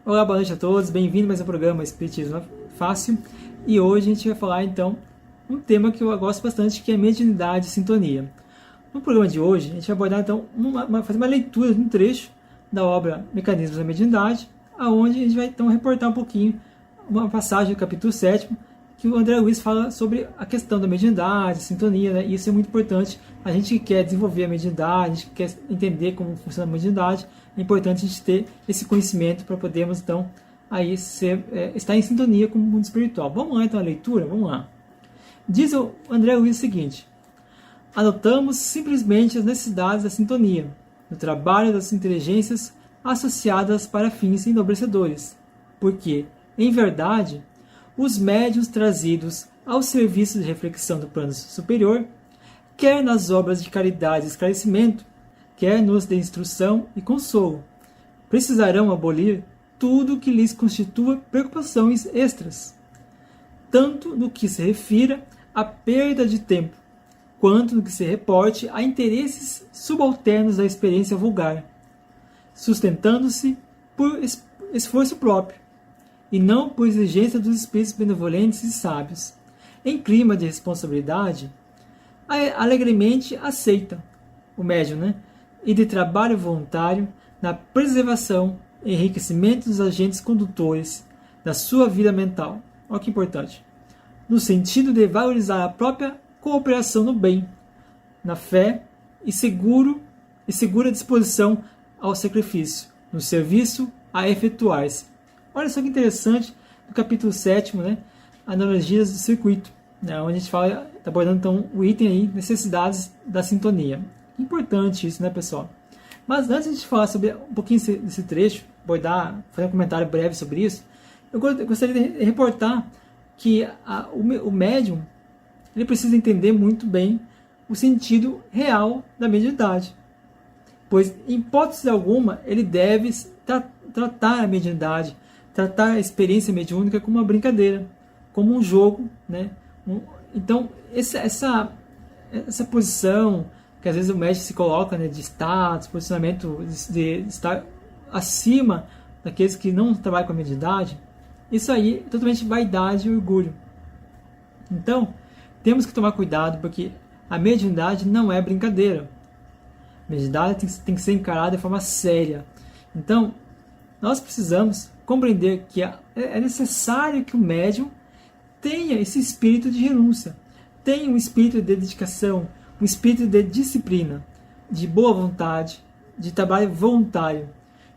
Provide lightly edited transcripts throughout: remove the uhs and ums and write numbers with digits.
Olá, boa noite a todos, bem-vindo a mais um programa Espiritismo Fácil. E hoje a gente vai falar então um tema que eu gosto bastante, que é mediunidade e sintonia. No programa de hoje a gente vai abordar então fazer uma leitura de um trecho da obra Mecanismos da Mediunidade, aonde a gente vai então reportar um pouquinho uma passagem do capítulo 7º, que o André Luiz fala sobre a questão da mediunidade, sintonia, né? E isso é muito importante. A gente que quer desenvolver a mediunidade, a gente quer entender como funciona a mediunidade, é importante a gente ter esse conhecimento para podermos então aí estar em sintonia com o mundo espiritual. Vamos lá então a leitura? Vamos lá. Diz o André Luiz o seguinte: adotamos simplesmente as necessidades da sintonia, do trabalho das inteligências associadas para fins enobrecedores, porque, em verdade, os médiuns trazidos ao serviço de reflexão do plano superior, quer nas obras de caridade e esclarecimento, quer nos de instrução e consolo, precisarão abolir tudo que lhes constitua preocupações extras, tanto no que se refira à perda de tempo, quanto no que se reporte a interesses subalternos da experiência vulgar, sustentando-se por esforço próprio, e não por exigência dos espíritos benevolentes e sábios, em clima de responsabilidade, alegremente aceita o médium, e de trabalho voluntário na preservação e enriquecimento dos agentes condutores da sua vida mental. Olha que importante. No sentido de valorizar a própria cooperação no bem, na fé e segura disposição ao sacrifício, no serviço a efetuar-se. Olha só que interessante, no capítulo 7º, analogias do circuito, onde a gente fala, está abordando então o item aí, necessidades da sintonia. Importante isso, pessoal? Mas antes de a gente falar sobre um pouquinho desse trecho, fazer um comentário breve sobre isso, eu gostaria de reportar que o médium ele precisa entender muito bem o sentido real da mediunidade, pois, em hipótese alguma, ele deve tratar a mediunidade, tratar a experiência mediúnica como uma brincadeira, como um jogo, Então, essa posição que às vezes o médium se coloca, de status, posicionamento de estar acima daqueles que não trabalham com a mediunidade, isso aí é totalmente vaidade e orgulho. Então, temos que tomar cuidado, porque a mediunidade não é brincadeira. A mediunidade tem que ser encarada de forma séria. Então, nós precisamos compreender que é necessário que o médium tenha esse espírito de renúncia, tenha um espírito de dedicação, um espírito de disciplina, de boa vontade, de trabalho voluntário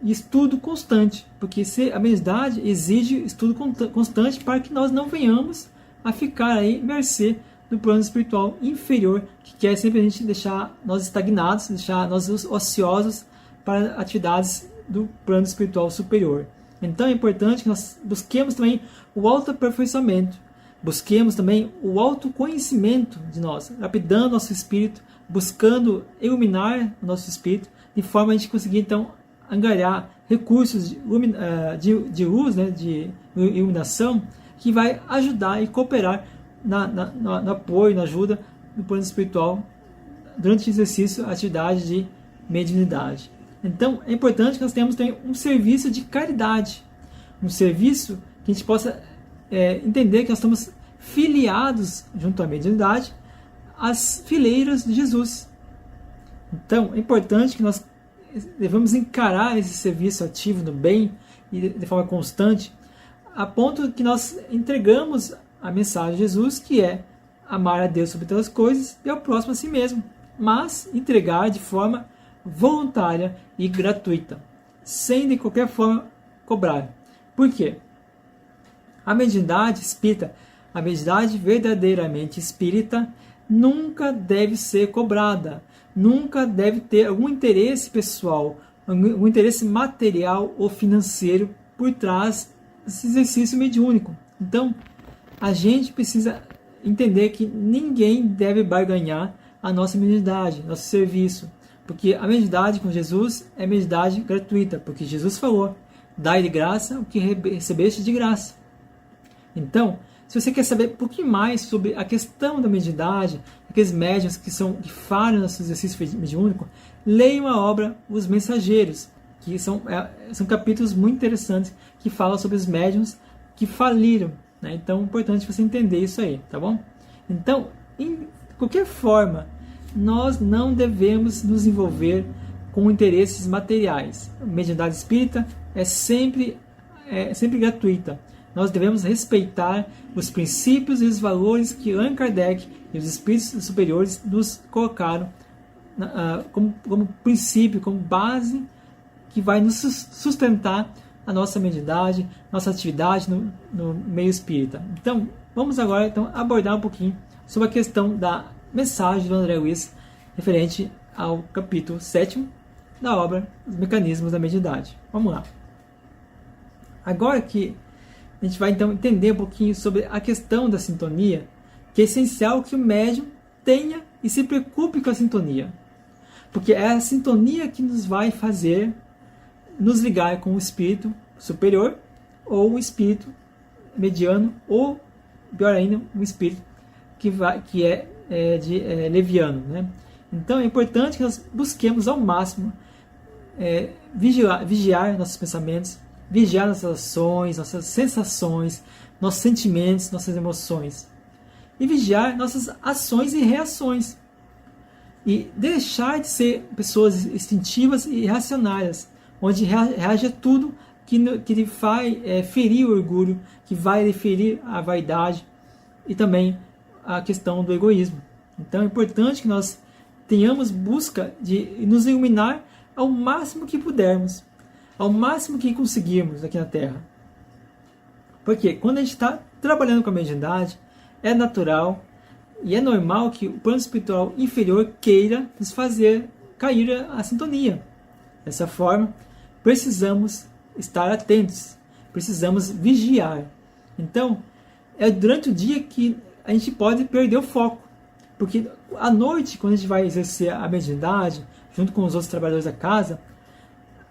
e estudo constante, porque a mediunidade exige estudo constante para que nós não venhamos a ficar aí mercê do plano espiritual inferior, que quer sempre a gente deixar nós estagnados, deixar nós ociosos para atividades do plano espiritual superior. Então é importante que nós busquemos também o autoaperfeiçoamento, busquemos também o autoconhecimento de nós, lapidando nosso espírito, buscando iluminar o nosso espírito, de forma a gente conseguir então angariar recursos de luz, de iluminação, que vai ajudar e cooperar no apoio, na ajuda do plano espiritual durante o exercício, a atividade de mediunidade. Então, é importante que nós tenhamos também um serviço de caridade, um serviço que a gente possa entender que nós estamos filiados, junto à mediunidade, às fileiras de Jesus. Então, é importante que nós devemos encarar esse serviço ativo no bem e de forma constante, a ponto que nós entregamos a mensagem de Jesus, que é amar a Deus sobre todas as coisas e ao próximo a si mesmo, mas entregar de forma voluntária e gratuita, sem de qualquer forma cobrar. Por quê? A mediunidade espírita, a mediunidade verdadeiramente espírita, nunca deve ser cobrada, nunca deve ter algum interesse pessoal, algum interesse material ou financeiro por trás desse exercício mediúnico. Então, a gente precisa entender que ninguém deve barganhar a nossa mediunidade, nosso serviço, porque a mediunidade com Jesus é mediunidade gratuita, porque Jesus falou: dai de graça o que recebeste de graça. Então, se você quer saber um pouquinho mais sobre a questão da mediunidade, aqueles médiuns que falham no seu exercício mediúnico, leiam a obra Os Mensageiros, que são capítulos muito interessantes que falam sobre os médiuns que faliram, né? Então é importante você entender isso aí, tá bom? Então, de qualquer forma, nós não devemos nos envolver com interesses materiais. A mediunidade espírita é sempre gratuita. Nós devemos respeitar os princípios e os valores que Allan Kardec e os espíritos superiores nos colocaram como princípio, como base que vai nos sustentar a nossa mediunidade, nossa atividade no meio espírita. Então, vamos agora abordar um pouquinho sobre a questão da mensagem do André Luiz referente ao capítulo 7º da obra Os Mecanismos da Mediunidade. Vamos lá. Agora que a gente vai então entender um pouquinho sobre a questão da sintonia, que é essencial que o médium tenha e se preocupe com a sintonia. Porque é a sintonia que nos vai fazer nos ligar com o espírito superior, ou um espírito mediano, ou, pior ainda, um espírito que é leviano, né? Então é importante que nós busquemos ao máximo vigiar nossos pensamentos, vigiar nossas ações, nossas sensações, nossos sentimentos, nossas emoções, e vigiar nossas ações e reações, e deixar de ser pessoas instintivas e irracionárias, onde reage a tudo que vai ferir o orgulho, que vai ferir a vaidade e também a questão do egoísmo. Então é importante que nós tenhamos busca de nos iluminar ao máximo que pudermos, ao máximo que conseguirmos aqui na Terra. Porque quando a gente está trabalhando com a mediunidade, é natural e é normal que o plano espiritual inferior queira nos fazer cair a sintonia. Dessa forma, precisamos estar atentos, precisamos vigiar. Então, é durante o dia que a gente pode perder o foco, porque à noite, quando a gente vai exercer a mediunidade, junto com os outros trabalhadores da casa,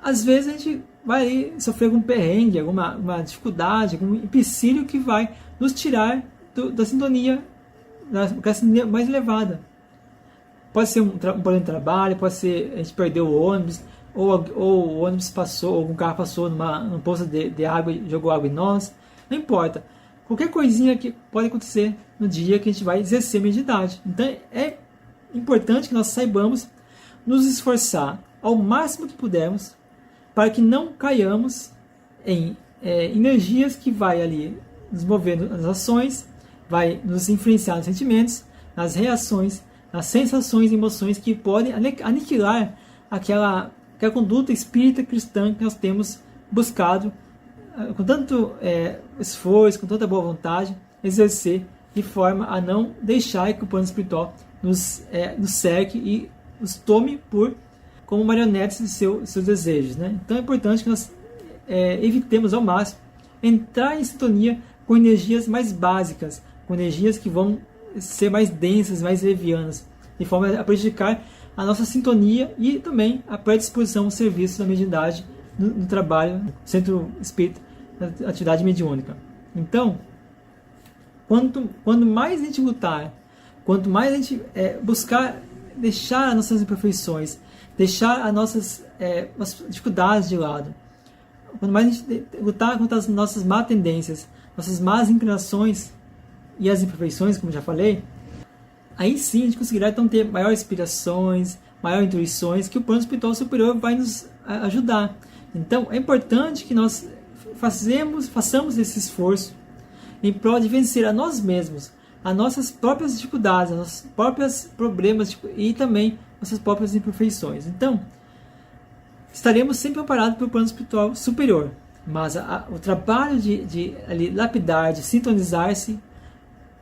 às vezes a gente vai sofrer algum perrengue, alguma dificuldade, algum empecilho que vai nos tirar da sintonia, da sintonia mais elevada. Pode ser um problema de trabalho, pode ser a gente perdeu o ônibus, ou o ônibus passou, ou algum carro passou num poço de água e jogou água em nós, não importa. Qualquer coisinha que pode acontecer no dia que a gente vai exercer a mediunidade. Então é importante que nós saibamos nos esforçar ao máximo que pudermos para que não caiamos em energias que vai ali nos mover nas ações, vai nos influenciar nos sentimentos, nas reações, nas sensações e emoções que podem aniquilar aquela conduta espírita cristã que nós temos buscado com tanto esforço, com tanta boa vontade, exercer de forma a não deixar que o plano espiritual nos cerque e nos tome como marionetes de seus desejos, né? Então é importante que nós evitemos ao máximo entrar em sintonia com energias mais básicas, com energias que vão ser mais densas, mais levianas, de forma a prejudicar a nossa sintonia e também a predisposição ao serviço da mediunidade no trabalho, no centro espírita, na atividade mediúnica. Então, quanto mais a gente lutar, quanto mais a gente buscar deixar as nossas imperfeições, deixar as nossas dificuldades de lado, quanto mais a gente lutar contra as nossas má tendências, nossas más inclinações e as imperfeições, como já falei, aí sim a gente conseguirá então ter maiores inspirações, maiores intuições, que o plano espiritual superior vai nos ajudar. Então é importante que nós façamos esse esforço em prol de vencer a nós mesmos, as nossas próprias dificuldades, os nossos próprios problemas e também nossas próprias imperfeições. Então, estaremos sempre amparados pelo plano espiritual superior, mas o trabalho de lapidar, de sintonizar-se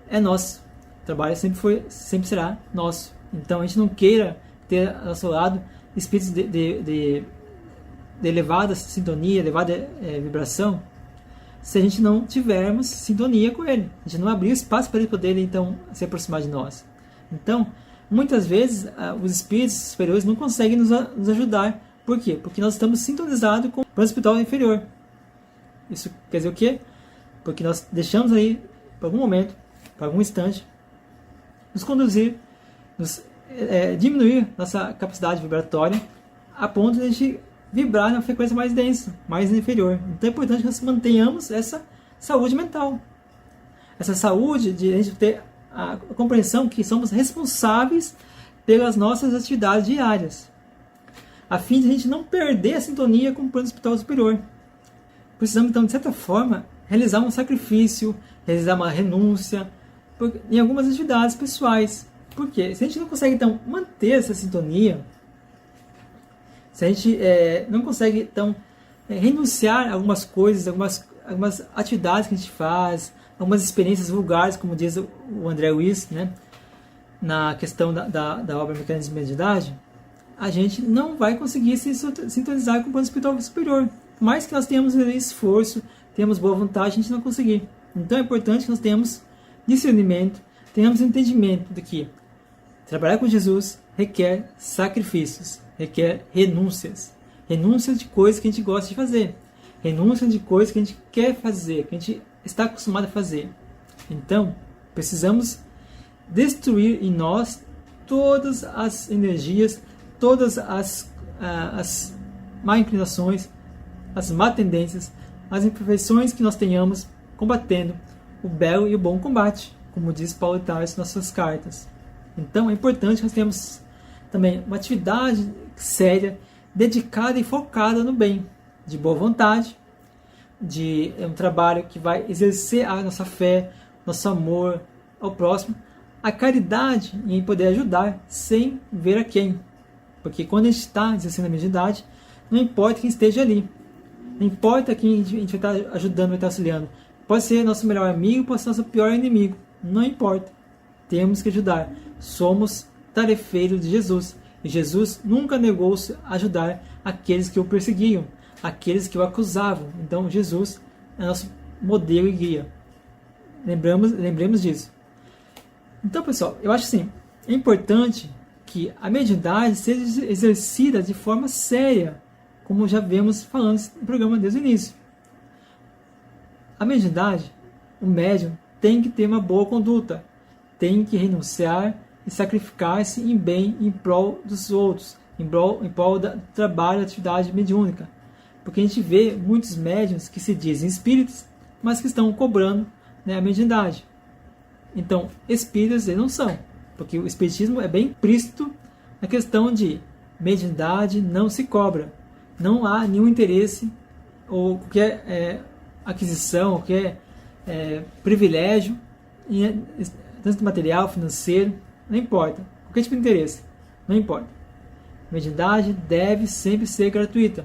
é nosso. O trabalho sempre será nosso. Então, a gente não queira ter ao nosso lado espíritos de elevada sintonia, elevada vibração, se a gente não tivermos sintonia com ele, a gente não abrir espaço para ele poder então se aproximar de nós. Então, muitas vezes os espíritos superiores não conseguem nos ajudar. Por quê? Porque nós estamos sintonizados com o plano espiritual inferior. Isso quer dizer o quê? Porque nós deixamos aí, por algum momento, por algum instante, nos conduzir, diminuir nossa capacidade vibratória, a ponto de a gente vibrar na frequência mais densa, mais inferior. Então é importante que nós mantenhamos essa saúde mental. Essa saúde de a gente ter a compreensão que somos responsáveis pelas nossas atividades diárias, a fim de a gente não perder a sintonia com o plano espiritual superior. Precisamos, então, de certa forma, realizar um sacrifício, realizar uma renúncia em algumas atividades pessoais. Por quê? Se a gente não consegue, então, manter essa sintonia, se a gente não consegue, então, renunciar a algumas coisas, algumas atividades que a gente faz, algumas experiências vulgares, como diz o André Luiz, né, na questão da obra Mecanismo de Mediunidade, a gente não vai conseguir se sintonizar com o plano espiritual superior. Por mais que nós tenhamos esforço, tenhamos boa vontade, a gente não conseguir. Então é importante que nós tenhamos discernimento, tenhamos entendimento de que trabalhar com Jesus requer sacrifícios, requer renúncias. Renúncias de coisas que a gente gosta de fazer. Renúncias de coisas que a gente quer fazer, que a gente está acostumado a fazer. Então, precisamos destruir em nós todas as energias, todas as má inclinações, as má tendências, as imperfeições que nós tenhamos, combatendo o belo e o bom combate, como diz Paulo de Tarso nas suas cartas. Então é importante que nós tenhamos também uma atividade séria, dedicada e focada no bem, de boa vontade, de um trabalho que vai exercer a nossa fé, nosso amor ao próximo, a caridade em poder ajudar sem ver a quem. Porque quando a gente está exercendo a mediunidade, não importa quem esteja ali, não importa quem a gente vai estar ajudando, vai estar auxiliando. Pode ser nosso melhor amigo, pode ser nosso pior inimigo, não importa. Temos que ajudar. Somos tarefeiros de Jesus. E Jesus nunca negou-se a ajudar aqueles que o perseguiam, aqueles que o acusavam. Então Jesus é nosso modelo e guia. Lembremos disso. Então, pessoal, eu acho assim, é importante que a mediunidade seja exercida de forma séria, como já vemos falando no programa desde o início. A mediunidade, o médium, tem que ter uma boa conduta, tem que renunciar e sacrificar-se em bem em prol dos outros, em prol do trabalho, da atividade mediúnica. Porque a gente vê muitos médiuns que se dizem espíritos, mas que estão cobrando, né, a mediunidade. Então, espíritas eles não são, porque o espiritismo é bem implícito na questão de mediunidade não se cobra. Não há nenhum interesse ou qualquer aquisição, qualquer privilégio, tanto material, financeiro, não importa. Qualquer tipo de interesse, não importa. A mediunidade deve sempre ser gratuita.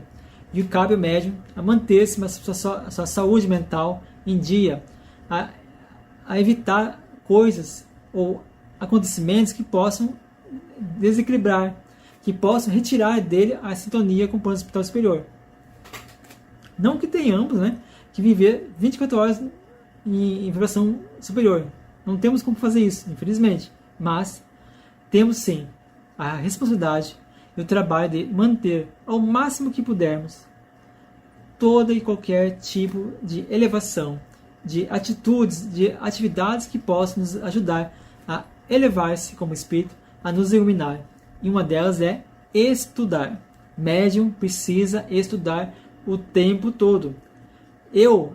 E cabe ao médium a manter-se a sua saúde mental em dia, a evitar coisas ou acontecimentos que possam desequilibrar, que possam retirar dele a sintonia com o plano espiritual superior. Não que tenhamos, né, que viver 24 horas em vibração superior. Não temos como fazer isso, infelizmente. Mas temos sim a responsabilidade e o trabalho de manter ao máximo que pudermos toda e qualquer tipo de elevação, de atitudes, de atividades que possam nos ajudar a elevar-se como espírito, a nos iluminar. E uma delas é estudar. Médium precisa estudar o tempo todo.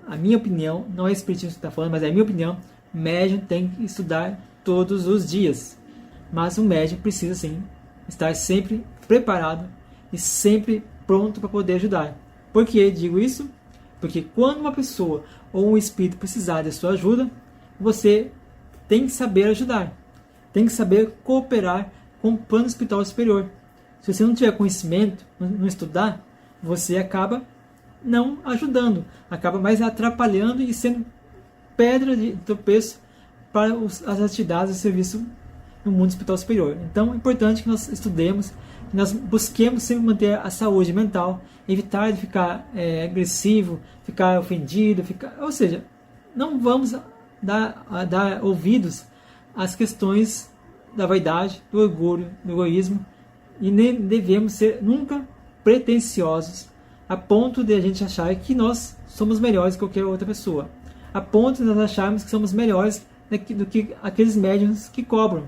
A minha opinião, não é o espiritismo que está falando, mas é a minha opinião, médium tem que estudar todos os dias. Mas o médium precisa sim estar sempre preparado e sempre pronto para poder ajudar. Por que digo isso? Porque quando uma pessoa ou um espírito precisar de sua ajuda, você tem que saber ajudar. Tem que saber cooperar com o plano espiritual superior. Se você não tiver conhecimento, não estudar, você acaba não ajudando, acaba mais atrapalhando e sendo pedra de tropeço para as atividades e serviço no mundo espiritual superior. Então é importante que nós estudemos, que nós busquemos sempre manter a saúde mental, evitar de ficar agressivo, ficar ofendido, ou seja, não vamos dar ouvidos às questões da vaidade, do orgulho, do egoísmo, e nem devemos ser nunca pretensiosos a ponto de a gente achar que nós somos melhores que qualquer outra pessoa, a ponto de nós acharmos que somos melhores do que aqueles médiuns que cobram.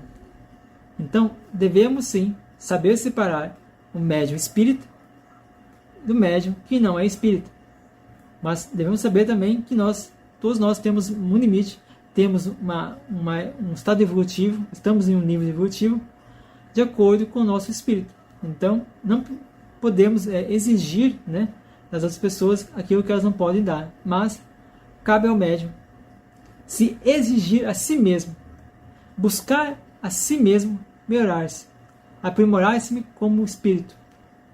Então, devemos sim saber separar o médium espírita do médium que não é espírita. Mas devemos saber também que todos nós temos um limite, temos um estado evolutivo, estamos em um nível evolutivo de acordo com o nosso espírito. Então, não podemos exigir, né, das outras pessoas aquilo que elas não podem dar, mas cabe ao médium se exigir a si mesmo, buscar a si mesmo melhorar-se, aprimorar-se como espírito,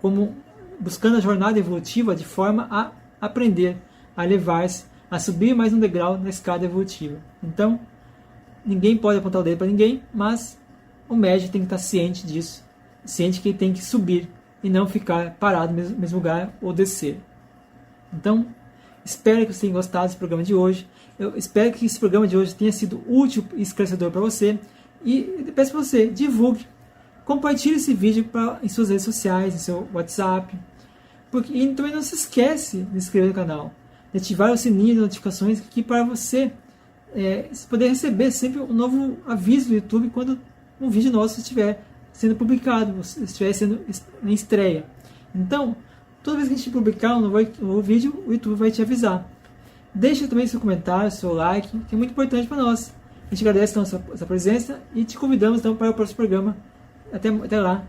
como buscando a jornada evolutiva de forma a aprender, a elevar-se, a subir mais um degrau na escada evolutiva. Então, ninguém pode apontar o dedo para ninguém, mas o médium tem que estar ciente disso, ciente que ele tem que subir e não ficar parado no mesmo lugar ou descer. Então, espero que vocês tenham gostado desse programa de hoje. Eu espero que esse programa de hoje tenha sido útil e esclarecedor para você. E peço para você, divulgue, compartilhe esse vídeo em suas redes sociais, em seu WhatsApp. E também não se esquece de se inscrever no canal, de ativar o sininho de notificações aqui para você poder receber sempre um novo aviso do YouTube quando um vídeo nosso estiver sendo publicado, estiver sendo em estreia. Então, toda vez que a gente publicar um novo vídeo, o YouTube vai te avisar. Deixa também seu comentário, seu like, que é muito importante para nós. A gente agradece então a sua presença e te convidamos então para o próximo programa. Até lá.